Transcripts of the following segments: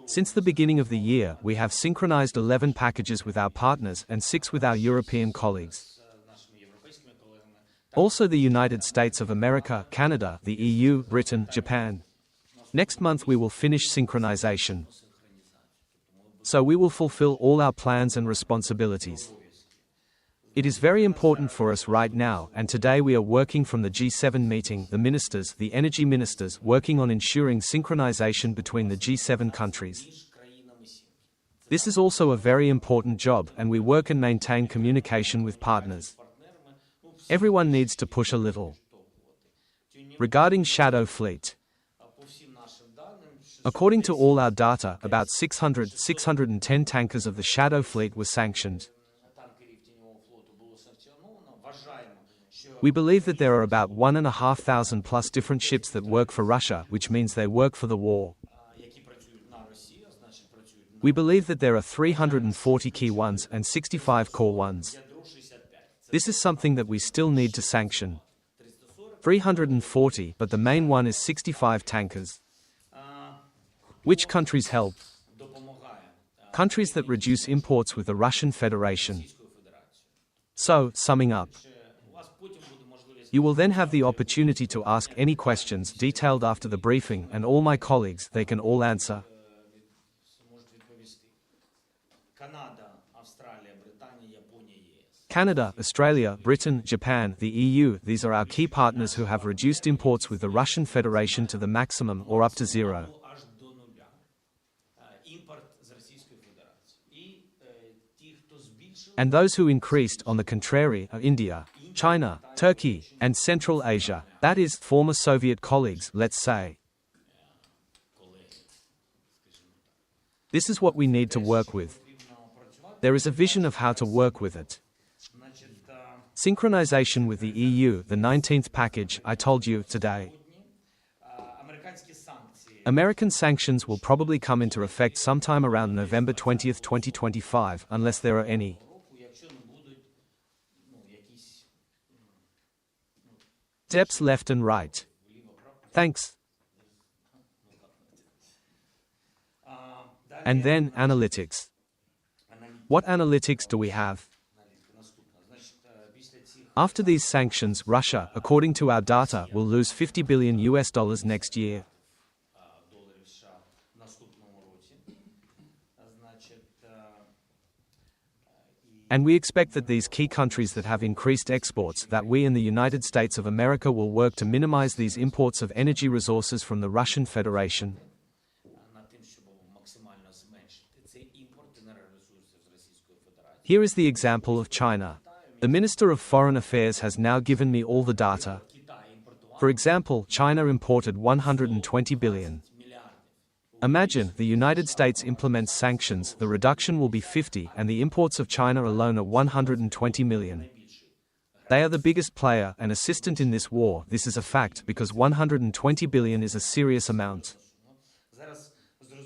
Since the beginning of the year, we have synchronized 11 packages with our partners and 6 with our European colleagues. Also the United States of America, Canada, the EU, Britain, Japan. Next month we will finish synchronization. So we will fulfill all our plans and responsibilities. It is very important for us right now, and today we are working from the G7 meeting, the ministers, the energy ministers, working on ensuring synchronization between the G7 countries. This is also a very important job, and we work and maintain communication with partners. Everyone needs to push a little. Regarding Shadow Fleet. According to all our data, about 610 tankers of the Shadow Fleet were sanctioned. We believe that there are about 1,500 plus different ships that work for Russia, which means they work for the war. We believe that there are 340 key ones and 65 core ones. This is something that we still need to sanction. 340, but the main one is 65 tankers. Which countries help? Countries that reduce imports with the Russian Federation. So, summing up. You will then have the opportunity to ask any questions detailed after the briefing, and all my colleagues, they can all answer. Canada, Australia, Britain, Japan, the EU, these are our key partners who have reduced imports with the Russian Federation to the maximum or up to zero. And those who increased, on the contrary, are India, China, Turkey, and Central Asia, that is, former Soviet colleagues, let's say. This is what we need to work with. There is a vision of how to work with it. Synchronization with the EU, the 19th package, I told you, today. American sanctions will probably come into effect sometime around November 20, 2025, unless there are any. Steps left and right. Thanks. And then, analytics. What analytics do we have? After these sanctions, Russia, according to our data, will lose $50 billion next year. And we expect that these key countries that have increased exports, that we in the United States of America will work to minimize these imports of energy resources from the Russian Federation. Here is the example of China. The Minister of Foreign Affairs has now given me all the data. For example, China imported 120 billion. Imagine, the United States implements sanctions, the reduction will be 50, and the imports of China alone are 120 million. They are the biggest player and assistant in this war. This is a fact, because 120 billion is a serious amount.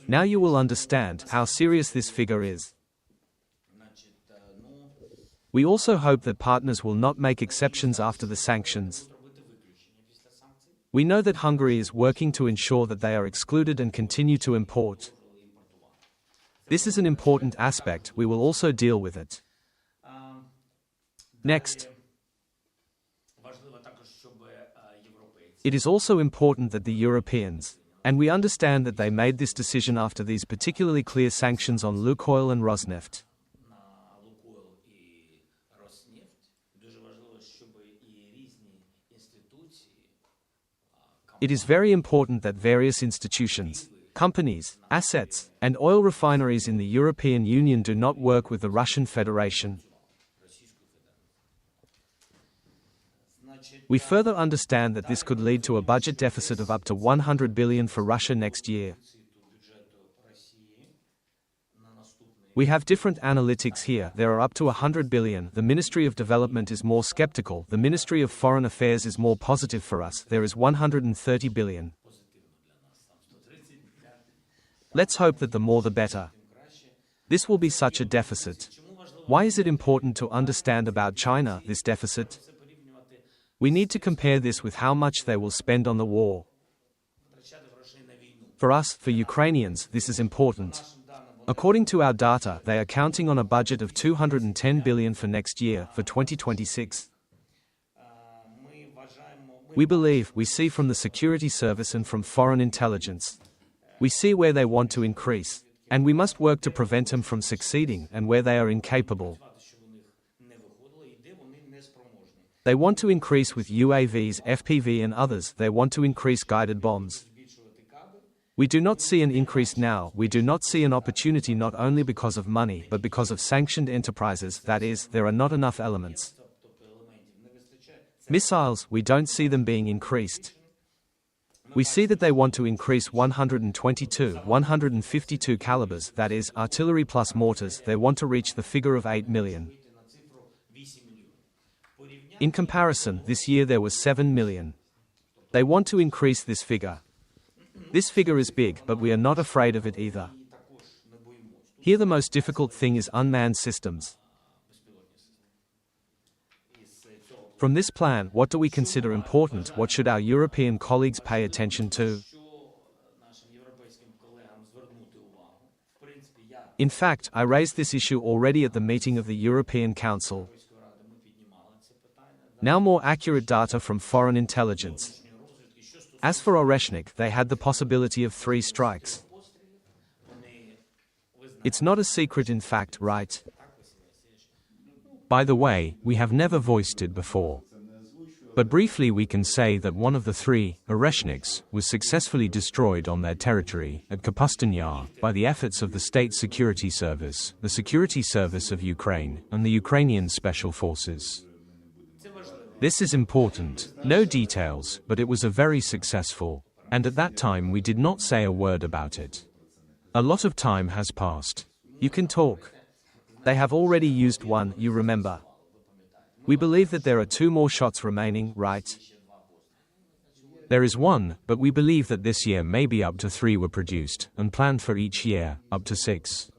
Now you will understand how serious this figure is. We also hope that partners will not make exceptions after the sanctions. We know that Hungary is working to ensure that they are excluded and continue to import. This is an important aspect, we will also deal with it. Next. It is also important that the Europeans, and we understand that they made this decision after these particularly clear sanctions on Lukoil and Rosneft. It is very important that various institutions, companies, assets, and oil refineries in the European Union do not work with the Russian Federation. We further understand that this could lead to a budget deficit of up to 100 billion for Russia next year. We have different analytics here. There are up to 100 billion. The Ministry of Development is more skeptical. The Ministry of Foreign Affairs is more positive for us. There is 130 billion. Let's hope that the more the better. This will be such a deficit. Why is it important to understand about China, this deficit? We need to compare this with how much they will spend on the war. For us, for Ukrainians, this is important. According to our data, they are counting on a budget of 210 billion for next year, for 2026. We see from the security service and from foreign intelligence. We see where they want to increase, and we must work to prevent them from succeeding, and where they are incapable. They want to increase with UAVs, FPV and others. They want to increase guided bombs. We do not see an increase now. We do not see an opportunity, not only because of money, but because of sanctioned enterprises. That is, there are not enough elements. Missiles, we don't see them being increased. We see that they want to increase 122, 152 calibers, that is, artillery plus mortars. They want to reach the figure of 8 million. In comparison, this year there was 7 million. They want to increase this figure. This figure is big, but we are not afraid of it either. Here the most difficult thing is unmanned systems. From this plan, what do we consider important? What should our European colleagues pay attention to? In fact, I raised this issue already at the meeting of the European Council. Now more accurate data from foreign intelligence. As for Oreshnik, they had the possibility of 3 strikes. It's not a secret, in fact, right? By the way, we have never voiced it before. But briefly we can say that one of the 3, Oreshniks, was successfully destroyed on their territory, at Kapustin Yar, by the efforts of the State Security Service, the Security Service of Ukraine, and the Ukrainian Special Forces. This is important. No details, but it was a very successful, and at that time we did not say a word about it. A lot of time has passed. You can talk. They have already used 1, you remember. We believe that there are 2 more shots remaining, right? There is 1, but we believe that this year maybe up to 3 were produced, and planned for each year, up to 6.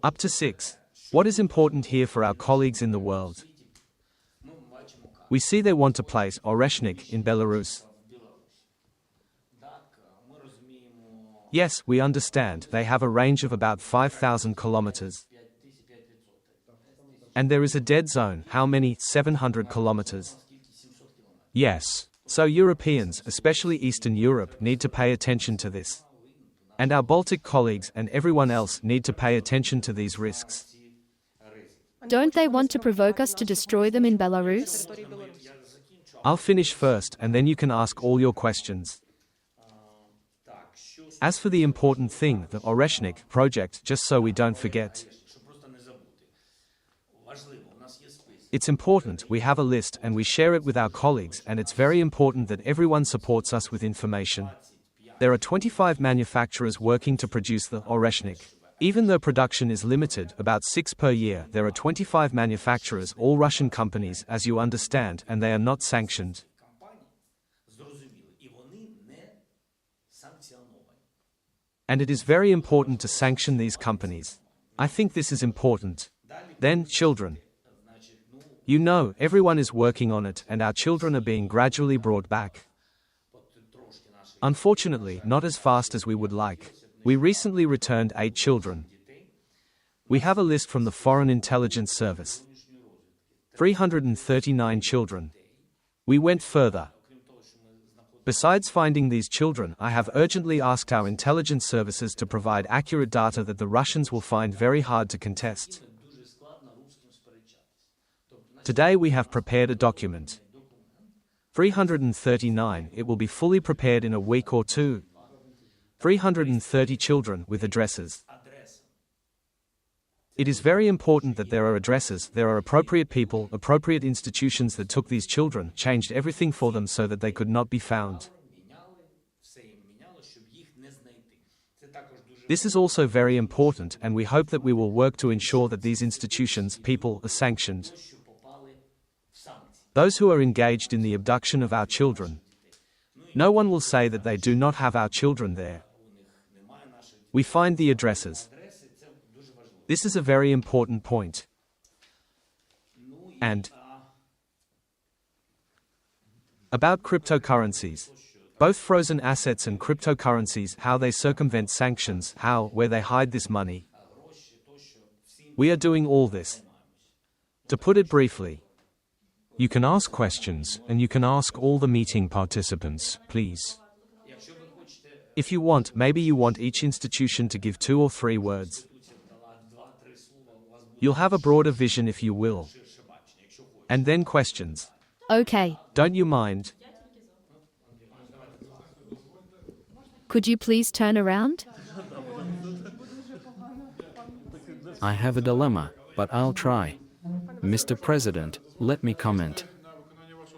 Up to 6. What is important here for our colleagues in the world? We see they want to place Oreshnik in Belarus. Yes, we understand, they have a range of about 5,000 kilometers. And there is a dead zone, how many? 700 kilometers. Yes. So Europeans, especially Eastern Europe, need to pay attention to this. And our Baltic colleagues and everyone else need to pay attention to these risks. Don't they want to provoke us to destroy them in Belarus? I'll finish first and then you can ask all your questions. As for the important thing, the Oreshnik project, just so we don't forget. It's important, we have a list and we share it with our colleagues, and it's very important that everyone supports us with information. There are 25 manufacturers working to produce the Oreshnik. Even though production is limited, about 6 per year, there are 25 manufacturers, all Russian companies, as you understand, and they are not sanctioned. And it is very important to sanction these companies. I think this is important. Then, children. You know, everyone is working on it, and our children are being gradually brought back. Unfortunately, not as fast as we would like. We recently returned 8 children. We have a list from the Foreign Intelligence Service. 339 children. We went further. Besides finding these children, I have urgently asked our intelligence services to provide accurate data that the Russians will find very hard to contest. Today we have prepared a document. 339, it will be fully prepared in a week or 2. 330 children with addresses. It is very important that there are addresses, there are appropriate people, appropriate institutions that took these children, changed everything for them so that they could not be found. This is also very important, and we hope that we will work to ensure that these institutions, people, are sanctioned. Those who are engaged in the abduction of our children. No one will say that they do not have our children there. We find the addresses. This is a very important point. And about cryptocurrencies. Both frozen assets and cryptocurrencies, how they circumvent sanctions, where they hide this money. We are doing all this. To put it briefly, You can ask questions, and you can ask all the meeting participants, please. if you want, maybe you want each institution to give 2 or 3 words. You'll have a broader vision if you will. And then questions. Okay. Don't you mind? Could you please turn around? I have a dilemma, but I'll try. Mr. President, let me comment.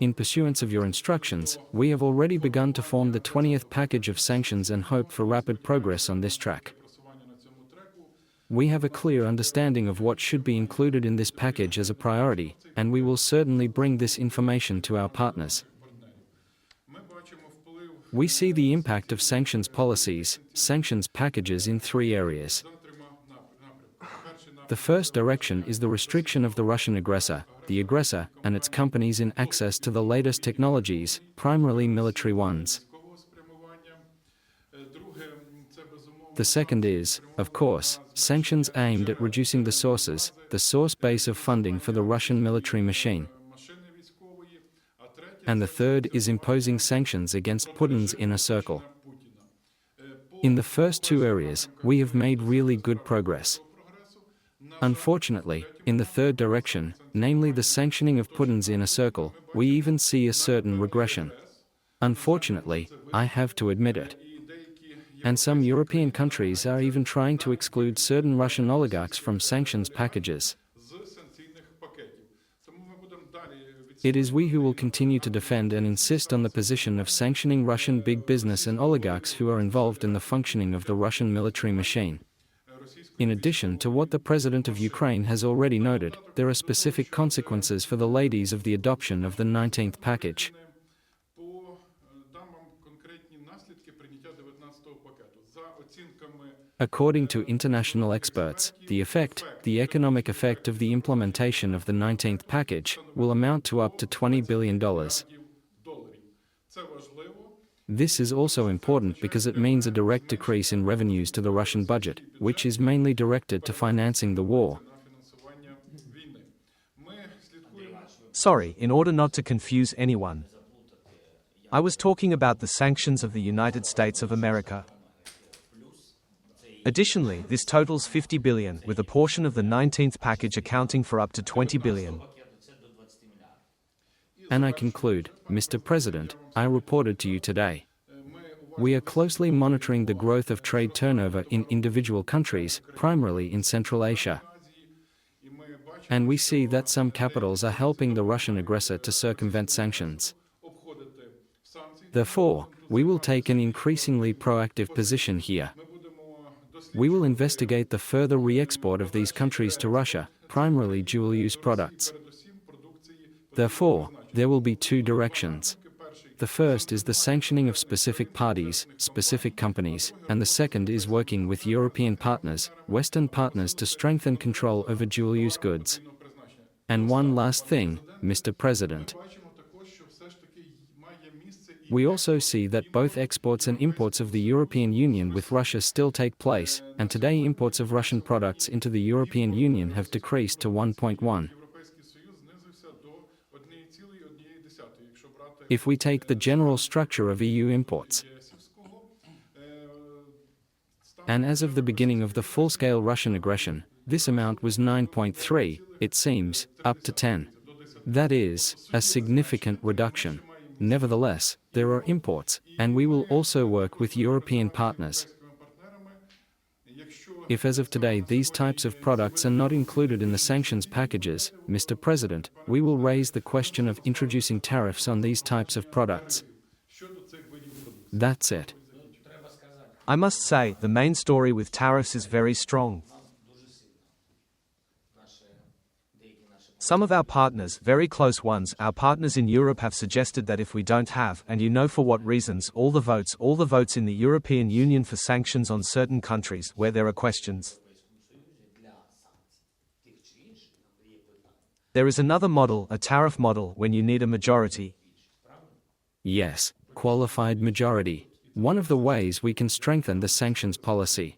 In pursuance of your instructions, we have already begun to form the 20th package of sanctions and hope for rapid progress on this track. We have a clear understanding of what should be included in this package as a priority, and we will certainly bring this information to our partners. We see the impact of sanctions policies, sanctions packages in 3 areas. The first direction is the restriction of the Russian aggressor, and its companies in access to the latest technologies, primarily military ones. The second is, of course, sanctions aimed at reducing the source base of funding for the Russian military machine. And the third is imposing sanctions against Putin's inner circle. In the first 2 areas, we have made really good progress. Unfortunately, in the third direction, namely the sanctioning of Putin's inner circle, we even see a certain regression. Unfortunately, I have to admit it. And some European countries are even trying to exclude certain Russian oligarchs from sanctions packages. It is we who will continue to defend and insist on the position of sanctioning Russian big business and oligarchs who are involved in the functioning of the Russian military machine. In addition to what the President of Ukraine has already noted, there are specific consequences for the ladies of the adoption of the 19th package. According to international experts, the economic effect of the implementation of the 19th package, will amount to up to $20 billion. This is also important because it means a direct decrease in revenues to the Russian budget, which is mainly directed to financing the war. Sorry, in order not to confuse anyone. I was talking about the sanctions of the United States of America. Additionally, this totals $50 billion, with a portion of the 19th package accounting for up to $20 billion. And I conclude, Mr. President, I reported to you today. We are closely monitoring the growth of trade turnover in individual countries, primarily in Central Asia. And we see that some capitals are helping the Russian aggressor to circumvent sanctions. Therefore, we will take an increasingly proactive position here. We will investigate the further re-export of these countries to Russia, primarily dual-use products. Therefore, there will be 2 directions. The first is the sanctioning of specific parties, specific companies, and the second is working with European partners, Western partners to strengthen control over dual-use goods. And one last thing, Mr. President. We also see that both exports and imports of the European Union with Russia still take place, and today imports of Russian products into the European Union have decreased to 1.1. If we take the general structure of EU imports, and as of the beginning of the full-scale Russian aggression, this amount was 9.3, it seems, up to 10. That is, a significant reduction. Nevertheless, there are imports, and we will also work with European partners. If as of today these types of products are not included in the sanctions packages, Mr. President, we will raise the question of introducing tariffs on these types of products. That's it. I must say, the main story with tariffs is very strong. Some of our partners, very close ones, our partners in Europe have suggested that if we don't have, and you know for what reasons, all the votes in the European Union for sanctions on certain countries where there are questions. There is another model, a tariff model, when you need a majority. Yes. qualified majority. One of the ways we can strengthen the sanctions policy.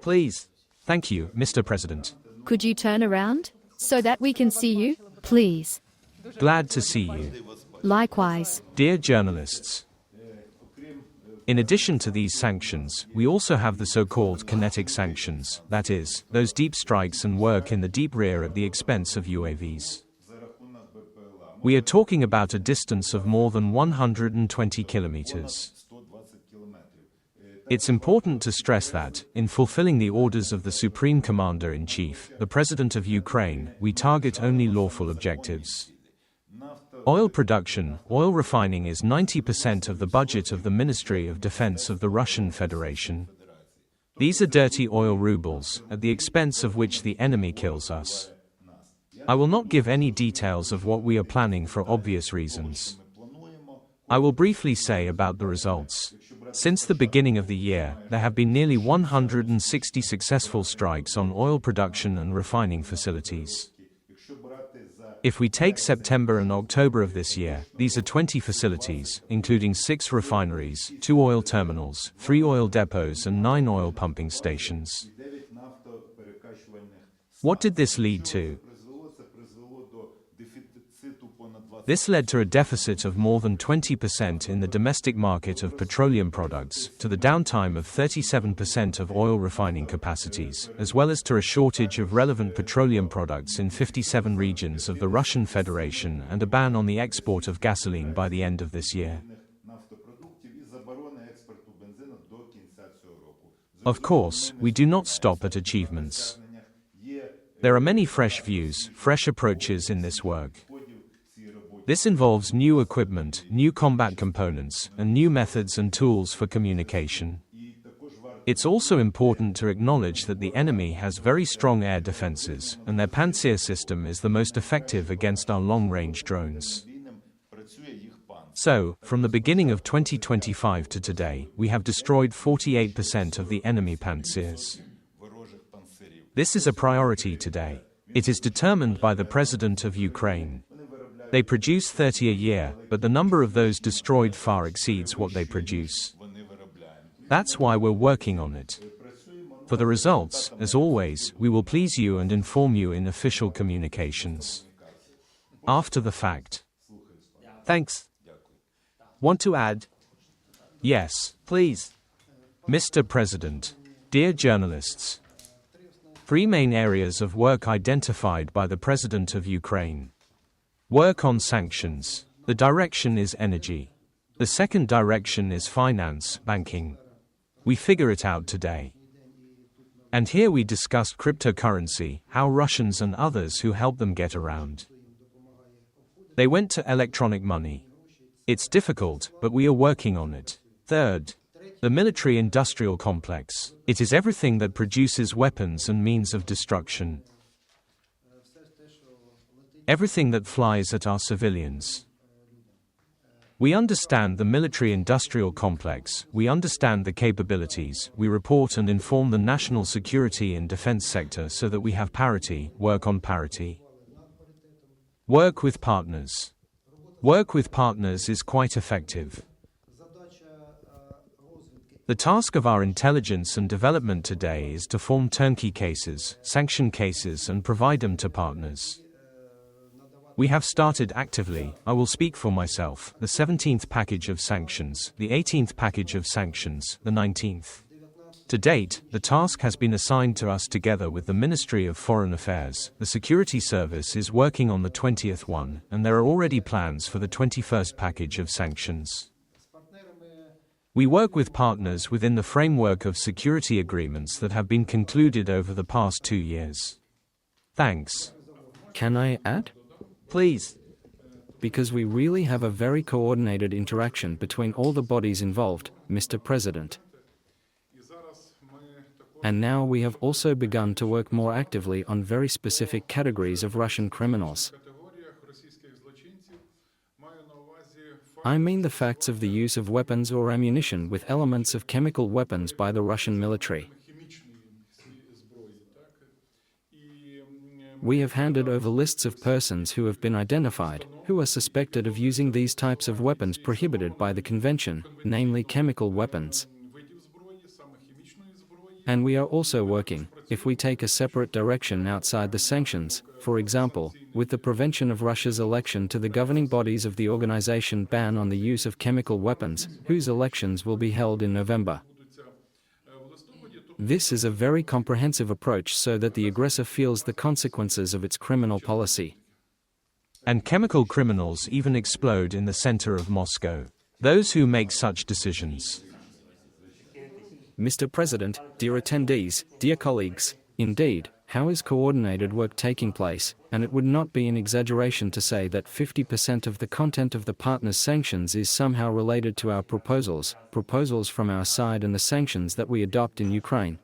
Please. Thank you, Mr. President. Could you turn around so that we can see you, please? Glad to see you. Likewise. Dear journalists, in addition to these sanctions, we also have the so-called kinetic sanctions, that is, those deep strikes and work in the deep rear at the expense of UAVs. We are talking about a distance of more than 120 kilometers. It's important to stress that, in fulfilling the orders of the Supreme Commander-in-Chief, the President of Ukraine, we target only lawful objectives. Oil production, oil refining is 90% of the budget of the Ministry of Defense of the Russian Federation. These are dirty oil rubles, at the expense of which the enemy kills us. I will not give any details of what we are planning for obvious reasons. I will briefly say about the results. Since the beginning of the year, there have been nearly 160 successful strikes on oil production and refining facilities. If we take September and October of this year, these are 20 facilities, including 6 refineries, 2 oil terminals, 3 oil depots and 9 oil pumping stations. What did this lead to? This led to a deficit of more than 20% in the domestic market of petroleum products, to the downtime of 37% of oil refining capacities, as well as to a shortage of relevant petroleum products in 57 regions of the Russian Federation and a ban on the export of gasoline by the end of this year. Of course, we do not stop at achievements. There are many fresh views, fresh approaches in this work. This involves new equipment, new combat components, and new methods and tools for communication. It's also important to acknowledge that the enemy has very strong air defenses, and their Pantsir system is the most effective against our long-range drones. So, from the beginning of 2025 to today, we have destroyed 48% of the enemy Pantsirs. This is a priority today. It is determined by the President of Ukraine. They produce 30 a year, but the number of those destroyed far exceeds what they produce. That's why we're working on it. For the results, as always, we will please you and inform you in official communications. After the fact. Thanks. Want to add? Yes, Please. Mr. President. Dear journalists. 3 main areas of work identified by the President of Ukraine. Work on sanctions. The direction is energy. The second direction is finance, banking. We figure it out today. And here we discussed cryptocurrency, how Russians and others who help them get around. They went to electronic money. It's difficult, but we are working on it. Third, the military-industrial complex. It is everything that produces weapons and means of destruction. Everything that flies at our civilians. We understand the military-industrial complex, we understand the capabilities, we report and inform the national security and defense sector so that we have parity, work on parity. Work with partners. Work with partners is quite effective. The task of our intelligence and development today is to form turnkey cases, sanction cases and provide them to partners. We have started actively, I will speak for myself, the 17th package of sanctions, the 18th package of sanctions, the 19th. To date, the task has been assigned to us together with the Ministry of Foreign Affairs. The Security Service is working on the 20th one, and there are already plans for the 21st package of sanctions. We work with partners within the framework of security agreements that have been concluded over the past 2 years. Thanks. Can I add? Please. Because we really have a very coordinated interaction between all the bodies involved, Mr. President. And now we have also begun to work more actively on very specific categories of Russian criminals. I mean the facts of the use of weapons or ammunition with elements of chemical weapons by the Russian military. We have handed over lists of persons who have been identified, who are suspected of using these types of weapons prohibited by the Convention, namely chemical weapons. And we are also working, if we take a separate direction outside the sanctions, for example, with the prevention of Russia's election to the governing bodies of the organization ban on the use of chemical weapons, whose elections will be held in November. This is a very comprehensive approach so that the aggressor feels the consequences of its criminal policy. And chemical criminals even explode in the center of Moscow. Those who make such decisions. Mr. President, dear attendees, dear colleagues, indeed, how is coordinated work taking place, and it would not be an exaggeration to say that 50% of the content of the partners' sanctions is somehow related to our proposals from our side and the sanctions that we adopt in Ukraine.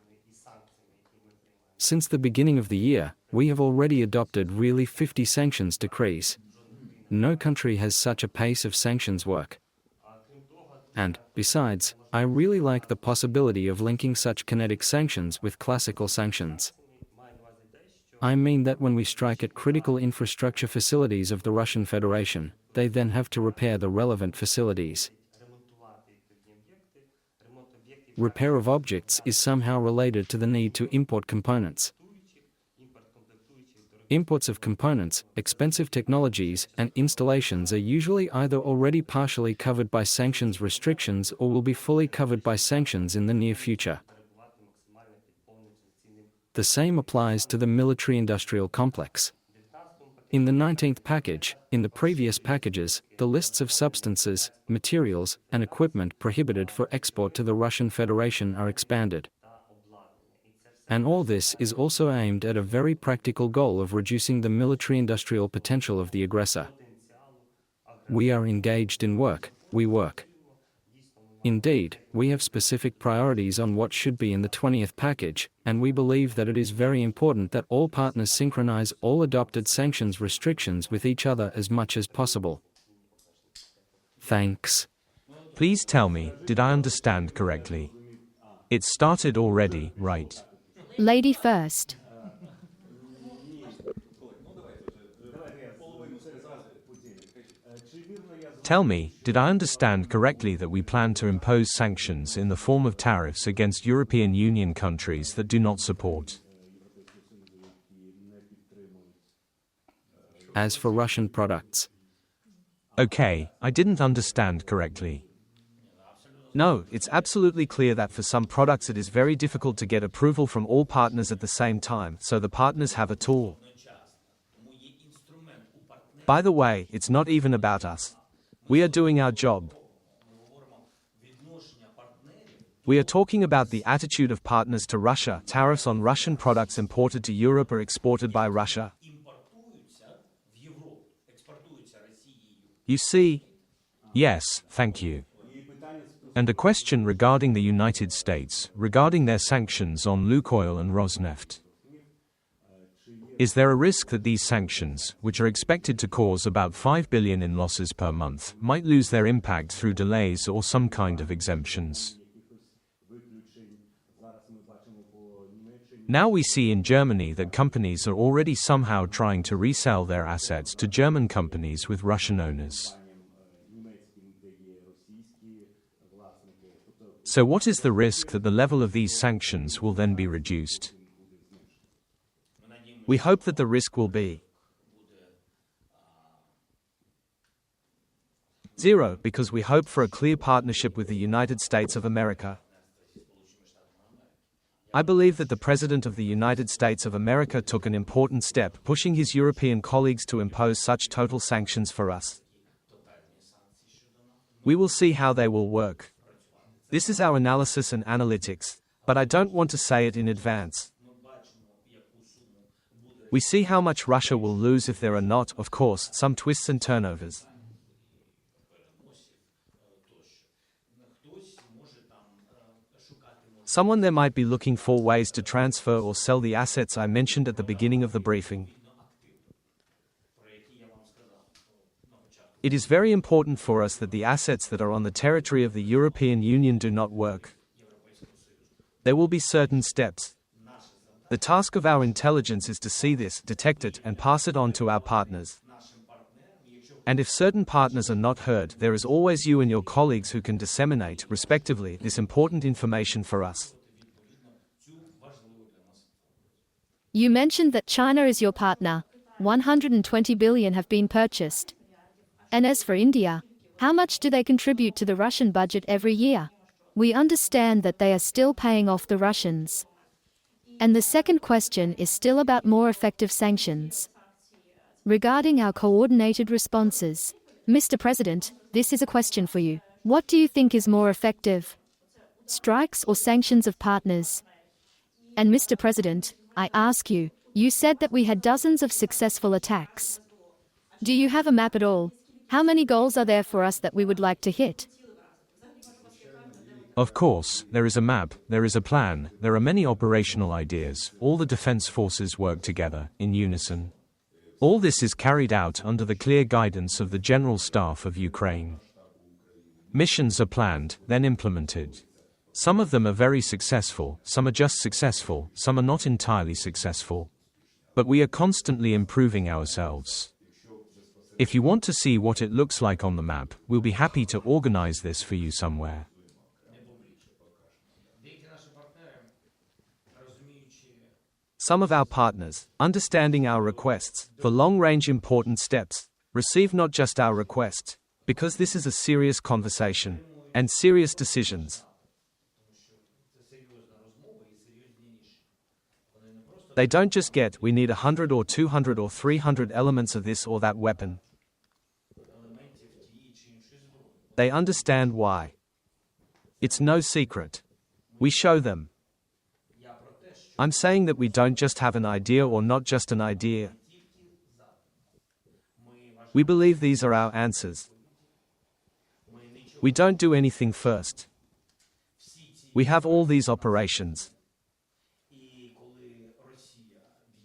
Since the beginning of the year, we have already adopted really 50 sanctions decrees. No country has such a pace of sanctions work. And, besides, I really like the possibility of linking such kinetic sanctions with classical sanctions. I mean that when we strike at critical infrastructure facilities of the Russian Federation, they then have to repair the relevant facilities. Repair of objects is somehow related to the need to import components. Imports of components, expensive technologies, and installations are usually either already partially covered by sanctions restrictions or will be fully covered by sanctions in the near future. The same applies to the military-industrial complex. In the 19th package, in the previous packages, the lists of substances, materials, and equipment prohibited for export to the Russian Federation are expanded. And all this is also aimed at a very practical goal of reducing the military-industrial potential of the aggressor. We are engaged in work, we work. Indeed, we have specific priorities on what should be in the 20th package, and we believe that it is very important that all partners synchronize all adopted sanctions restrictions with each other as much as possible. Thanks. Please tell me, did I understand correctly? It started already, right? Lady first. Tell me, did I understand correctly that we plan to impose sanctions in the form of tariffs against European Union countries that do not support? As for Russian products. Okay, I didn't understand correctly. No, it's absolutely clear that for some products it is very difficult to get approval from all partners at the same time, so the partners have a tool. By the way, it's not even about us. We are doing our job. We are talking about the attitude of partners to Russia. Tariffs on Russian products imported to Europe or exported by Russia. You see? Yes, thank you. And a question regarding the United States, regarding their sanctions on Lukoil and Rosneft. Is there a risk that these sanctions, which are expected to cause about 5 billion in losses per month, might lose their impact through delays or some kind of exemptions? Now we see in Germany that companies are already somehow trying to resell their assets to German companies with Russian owners. So what is the risk that the level of these sanctions will then be reduced? We hope that the risk will be zero, because we hope for a clear partnership with the United States of America. I believe that the President of the United States of America took an important step, pushing his European colleagues to impose such total sanctions for us. We will see how they will work. This is our analysis and analytics, but I don't want to say it in advance. We see how much Russia will lose if there are not, of course, some twists and turnovers. Someone there might be looking for ways to transfer or sell the assets I mentioned at the beginning of the briefing. It is very important for us that the assets that are on the territory of the European Union do not work. There will be certain steps. The task of our intelligence is to see this, detect it, and pass it on to our partners. And if certain partners are not heard, there is always you and your colleagues who can disseminate, respectively, this important information for us. You mentioned that China is your partner. 120 billion have been purchased. And as for India, how much do they contribute to the Russian budget every year? We understand that they are still paying off the Russians. And the second question is still about more effective sanctions. Regarding our coordinated responses, Mr. President, this is a question for you. What do you think is more effective? Strikes or sanctions of partners? And Mr. President, I ask you, you said that we had dozens of successful attacks. Do you have a map at all? How many goals are there for us that we would like to hit? Of course, there is a map, there is a plan, there are many operational ideas, all the defense forces work together, in unison. All this is carried out under the clear guidance of the General Staff of Ukraine. Missions are planned, then implemented. Some of them are very successful, some are just successful, some are not entirely successful. But we are constantly improving ourselves. If you want to see what it looks like on the map, we'll be happy to organize this for you somewhere. Some of our partners, understanding our requests for long-range important steps, receive not just our requests, because this is a serious conversation and serious decisions. They don't just get, we need 100 or 200 or 300 elements of this or that weapon. They understand why. It's no secret. We show them. I'm saying that we don't just have an idea or not just an idea. We believe these are our answers. We don't do anything first. We have all these operations.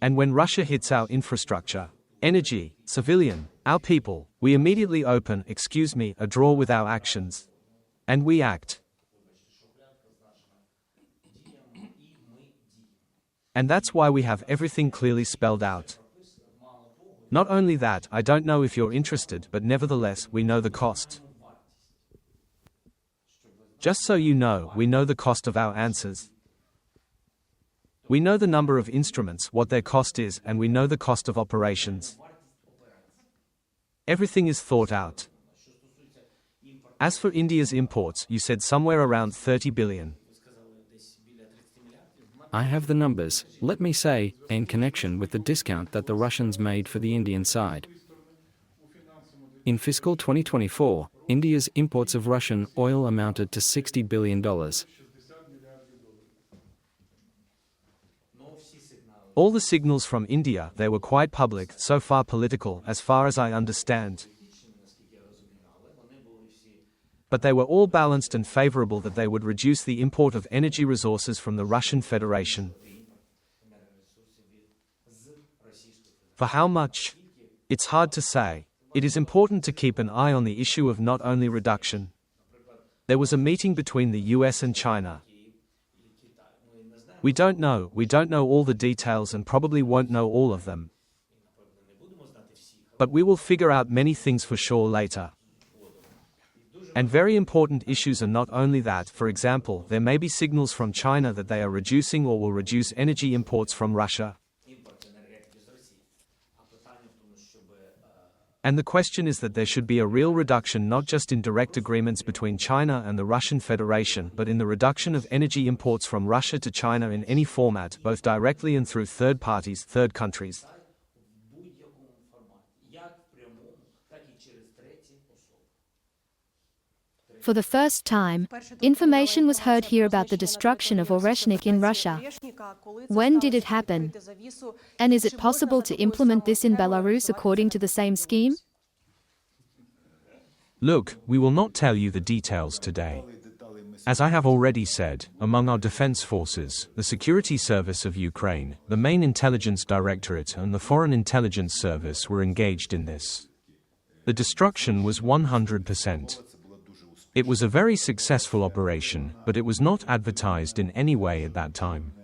And when Russia hits our infrastructure, energy, civilian, our people, we immediately open, a drawer with our actions. And we act. And that's why we have everything clearly spelled out. Not only that, I don't know if you're interested, but nevertheless, we know the cost. Just so you know, we know the cost of our answers. We know the number of instruments, what their cost is, and we know the cost of operations. Everything is thought out. As for India's imports, you said somewhere around 30 billion. I have the numbers, let me say, in connection with the discount that the Russians made for the Indian side. In fiscal 2024, India's imports of Russian oil amounted to $60 billion. All the signals from India, they were quite public, so far political, as far as I understand. But they were all balanced and favorable that they would reduce the import of energy resources from the Russian Federation. For how much? It's hard to say. It is important to keep an eye on the issue of not only reduction. There was a meeting between the US and China. We don't know all the details and probably won't know all of them. But we will figure out many things for sure later. And very important issues are not only that, for example, there may be signals from China that they are reducing or will reduce energy imports from Russia. And the question is that there should be a real reduction not just in direct agreements between China and the Russian Federation, but in the reduction of energy imports from Russia to China in any format, both directly and through third parties, third countries. For the first time, information was heard here about the destruction of Oreshnik in Russia. When did it happen? And is it possible to implement this in Belarus according to the same scheme? Look, we will not tell you the details today. As I have already said, among our defense forces, the Security Service of Ukraine, the main intelligence directorate and the Foreign Intelligence Service were engaged in this. The destruction was 100%. It was a very successful operation, but it was not advertised in any way at that time.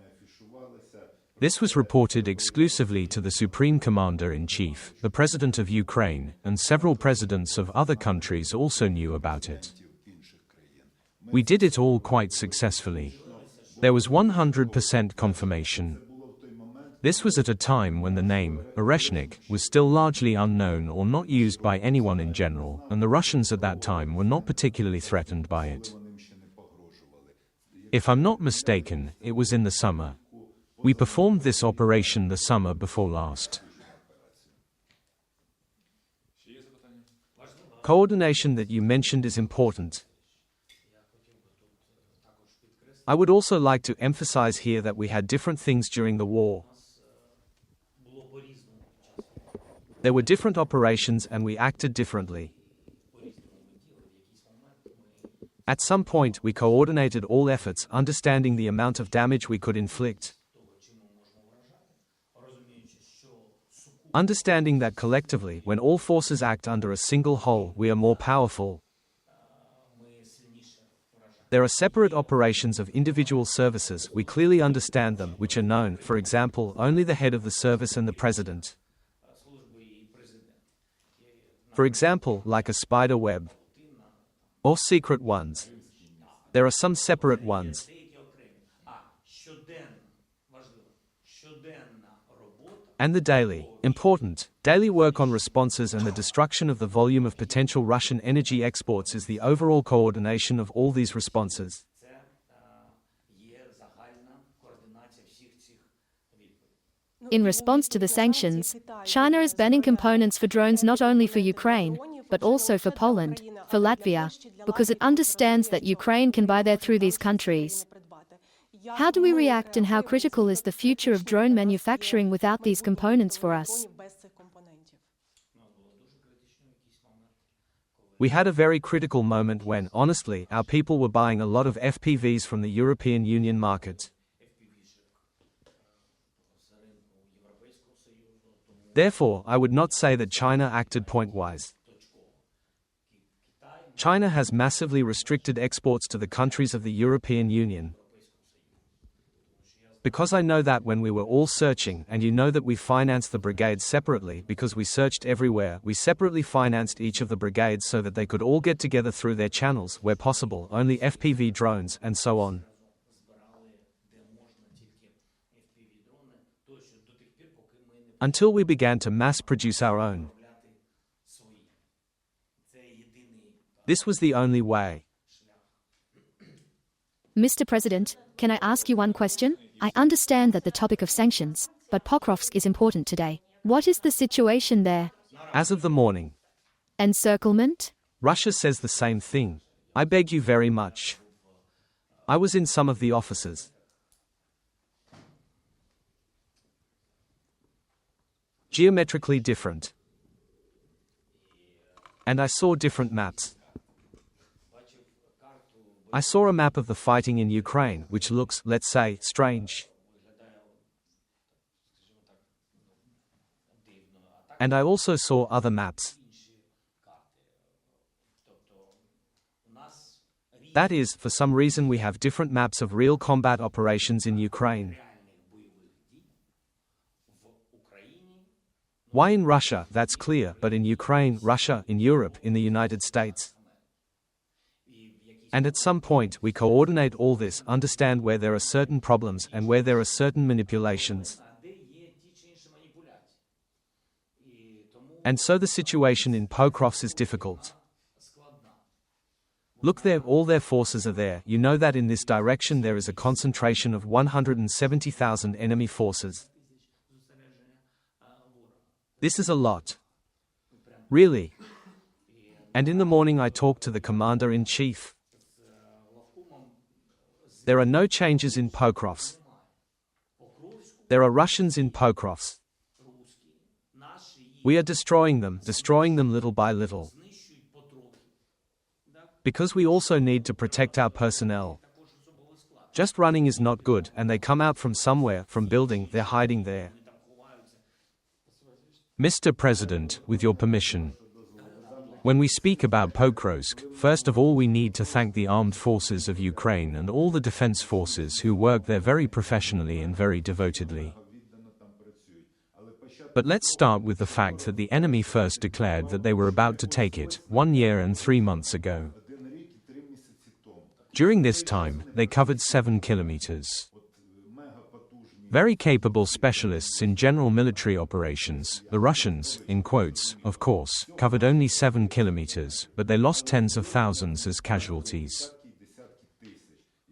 This was reported exclusively to the Supreme Commander-in-Chief, the President of Ukraine, and several presidents of other countries also knew about it. We did it all quite successfully. There was 100% confirmation. This was at a time when the name, Oreshnik, was still largely unknown or not used by anyone in general, and the Russians at that time were not particularly threatened by it. If I'm not mistaken, it was in the summer. We performed this operation the summer before last. Coordination that you mentioned is important. I would also like to emphasize here that we had different things during the war. There were different operations and we acted differently. At some point, we coordinated all efforts, understanding the amount of damage we could inflict. Understanding that collectively, when all forces act under a single whole, we are more powerful. There are separate operations of individual services, we clearly understand them, which are known, for example, only the head of the service and the president. For example, like a spider web. Or secret ones. There are some separate ones. And the daily, important, daily work on responses and the destruction of the volume of potential Russian energy exports is the overall coordination of all these responses. In response to the sanctions, China is banning components for drones not only for Ukraine, but also for Poland, for Latvia, because it understands that Ukraine can buy there through these countries. How do we react and how critical is the future of drone manufacturing without these components for us? We had a very critical moment when, honestly, our people were buying a lot of FPVs from the European Union market. Therefore, I would not say that China acted point-wise. China has massively restricted exports to the countries of the European Union. Because I know that when we were all searching, and you know that we financed the brigades separately because we searched everywhere, we separately financed each of the brigades so that they could all get together through their channels, where possible, only FPV drones, and so on. Until we began to mass produce our own. This was the only way. Mr. President, can I ask you one question? I understand that the topic of sanctions, but Pokrovsk is important today. What is the situation there? As of the morning. Encirclement? Russia says the same thing. I beg you very much. I was in some of the offices. Geometrically different. And I saw different maps. I saw a map of the fighting in Ukraine, which looks, let's say, strange. And I also saw other maps. That is, for some reason we have different maps of real combat operations in Ukraine. Why in Russia, that's clear, but in Ukraine, Russia, in Europe, in the United States. And at some point, we coordinate all this, understand where there are certain problems and where there are certain manipulations. And so the situation in Pokrovsk is difficult. Look there, all their forces are there. You know that in this direction there is a concentration of 170,000 enemy forces. This is a lot. Really. And in the morning I talked to the commander-in-chief. There are no changes in Pokrovsk. There are Russians in Pokrovsk. We are destroying them little by little. Because we also need to protect our personnel. Just running is not good, and they come out from somewhere, from building, they're hiding there. Mr. President, with your permission. When we speak about Pokrovsk, first of all we need to thank the armed forces of Ukraine and all the defense forces who work there very professionally and very devotedly. But let's start with the fact that the enemy first declared that they were about to take it 1 year and 3 months ago. During this time, they covered 7 kilometers. Very capable specialists in general military operations, the Russians, in quotes, of course, covered only 7 kilometers, but they lost tens of thousands as casualties.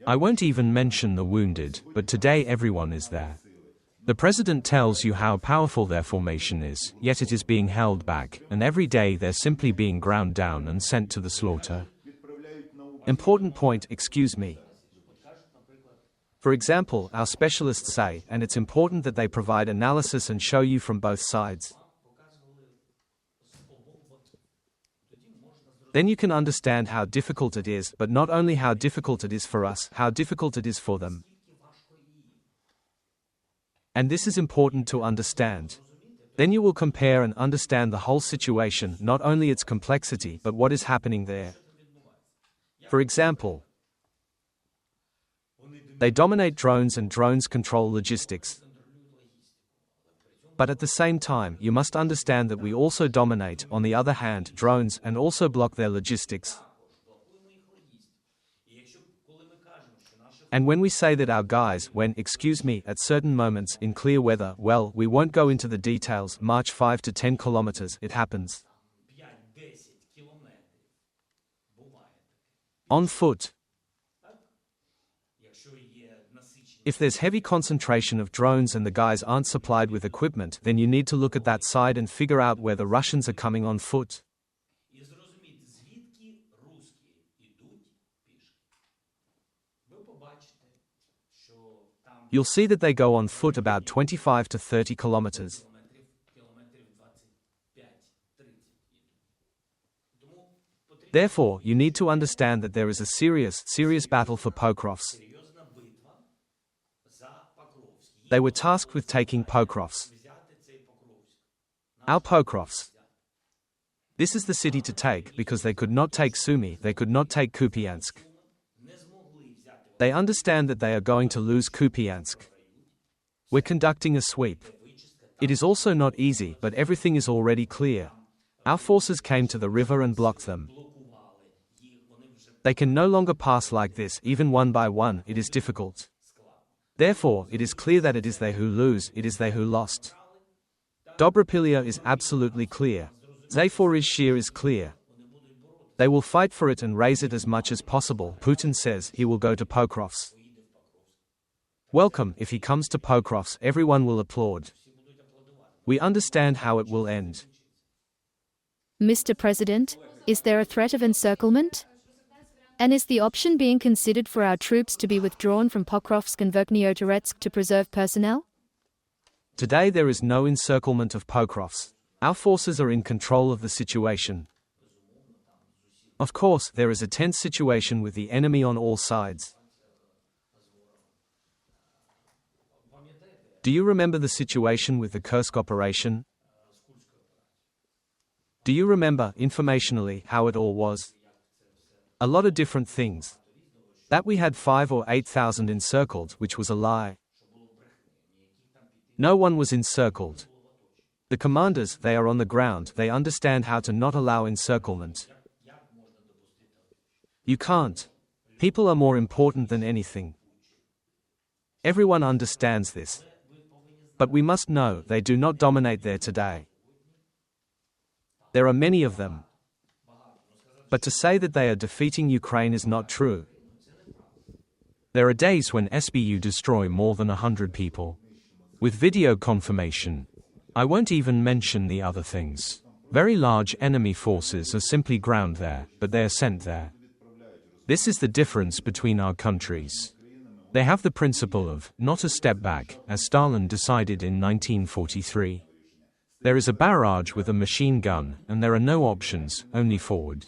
I won't even mention the wounded, but today everyone is there. The president tells you how powerful their formation is, yet it is being held back, and every day they're simply being ground down and sent to the slaughter. Important point, excuse me. For example, our specialists say, and it's important that they provide analysis and show you from both sides. Then you can understand how difficult it is, but not only how difficult it is for us, how difficult it is for them. And this is important to understand. Then you will compare and understand the whole situation, not only its complexity, but what is happening there. For example, they dominate drones and drones control logistics. But at the same time, you must understand that we also dominate, on the other hand, drones and also block their logistics. And when we say that our guys, excuse me, at certain moments, in clear weather, well, we won't go into the details, march 5 to 10 kilometers, it happens. On foot. If there's heavy concentration of drones and the guys aren't supplied with equipment, then you need to look at that side and figure out where the Russians are coming on foot. You'll see that they go on foot about 25 to 30 kilometers. Therefore, you need to understand that there is a serious battle for Pokrovsk. They were tasked with taking Pokrovsk. Our Pokrovsk. This is the city to take, because they could not take Sumy, they could not take Kupiansk. They understand that they are going to lose Kupiansk. We're conducting a sweep. It is also not easy, but everything is already clear. Our forces came to the river and blocked them. They can no longer pass like this, even one by one, it is difficult. Therefore, it is clear that it is they who lose, it is they who lost. Dobropilia is absolutely clear. Zaporizhzhia is clear. They will fight for it and raise it as much as possible. Putin says he will go to Pokrovsk. Welcome, if he comes to Pokrovsk, everyone will applaud. We understand how it will end. Mr. President, is there a threat of encirclement? And is the option being considered for our troops to be withdrawn from Pokrovsk and Verkhnyoturetsk to preserve personnel? Today there is no encirclement of Pokrovsk. Our forces are in control of the situation. Of course, there is a tense situation with the enemy on all sides. Do you remember the situation with the Kursk operation? Do you remember, informationally, how it all was? A lot of different things. That we had 5 or 8,000 encircled, which was a lie. No one was encircled. The commanders, they are on the ground, they understand how to not allow encirclement. You can't. People are more important than anything. Everyone understands this. But we must know, they do not dominate there today. There are many of them. But to say that they are defeating Ukraine is not true. There are days when SBU destroy more than 100 people. With video confirmation. I won't even mention the other things. Very large enemy forces are simply ground there, but they are sent there. This is the difference between our countries. They have the principle of, not a step back, as Stalin decided in 1943. There is a barrage with a machine gun, and there are no options, only forward.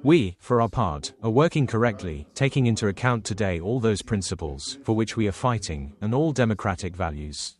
We, for our part, are working correctly, taking into account today all those principles, for which we are fighting, and all democratic values.